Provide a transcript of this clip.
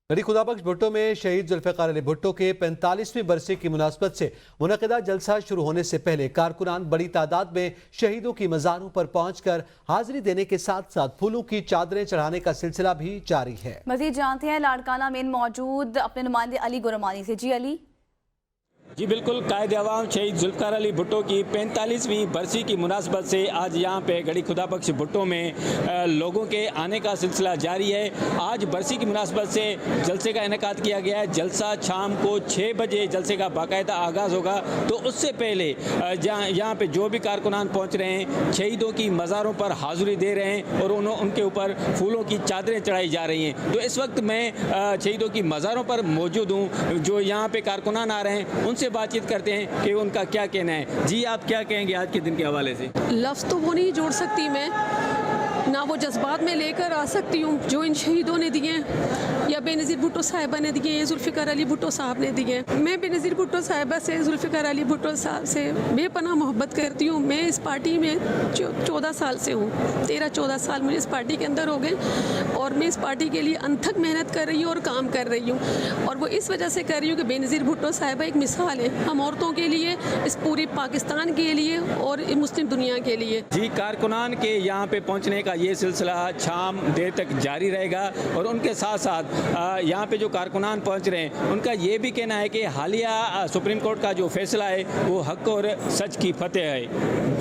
गड़ी खुदाबख्श भुट्टो में शहीद जुल्फ़िकार अली भुट्टो के 45वीं बरसी की मुनासबत से मुनक़िदा जलसा शुरू होने से पहले कारकुनान बड़ी तादाद में शहीदों की मज़ारों पर पहुंचकर हाजिरी देने के साथ साथ फूलों की चादरें चढ़ाने का सिलसिला भी जारी है। मज़ीद जानते हैं लाड़काना में मौजूद अपने नुमाइंदे अली गुरमानी से। जी अली। जी बिल्कुल, कायद अवाम शहीद जुल्फ़िकार अली भुट्टो की 45वीं बरसी की मुनासबत से आज यहाँ पे गड़ी खुदाबख्श भुट्टो में लोगों के आने का सिलसिला जारी है। आज बरसी की मुनासबत से जलसे का इनेकाद किया गया है। जलसा शाम को 6 बजे जलसे का बाकायदा आगाज़ होगा। तो उससे पहले यहाँ पे जो भी कारकुनान पहुँच रहे हैं शहीदों की मज़ारों पर हाज़िरी दे रहे हैं और उनके ऊपर फूलों की चादरें चढ़ाई जा रही हैं। तो इस वक्त मैं शहीदों की मज़ारों पर मौजूद हूँ। जो यहाँ पे कारकुनान आ रहे हैं उनसे बातचीत करते हैं कि उनका क्या कहना है। जी आप क्या कहेंगे आज के दिन के हवाले से? लफ्ज़ तो वो नहीं जोड़ सकती मैं, ना वो जज्बात में लेकर आ सकती हूँ जो इन शहीदों ने दिए या बेनज़ीर भुट्टो साहिबा ने दिए, जुल्फ़िकार अली भुट्टो साहब ने दिए। मैं बेनज़ीर भुट्टो साहिबा से, जुल्फ़िकार अली भुट्टो साहब से बेपनाह मोहब्बत करती हूँ। मैं इस पार्टी में 14 साल से हूँ, 13-14 साल मुझे इस पार्टी के अंदर हो गए और मैं इस पार्टी के लिए अनथक मेहनत कर रही हूँ और काम कर रही हूँ। और वो इस वजह से कर रही हूँ कि बेनज़ीर भुट्टो साहिबा एक मिसाल है हम औरतों के लिए, इस पूरी पाकिस्तान के लिए और मुस्लिम दुनिया के लिए। जी, कारकुनान के यहाँ पे पहुँचने का ये सिलसिला शाम देर तक जारी रहेगा और उनके साथ साथ यहाँ पे जो कारकुनान पहुँच रहे हैं उनका ये भी कहना है कि हालिया सुप्रीम कोर्ट का जो फैसला है वो हक और सच की फतेह है।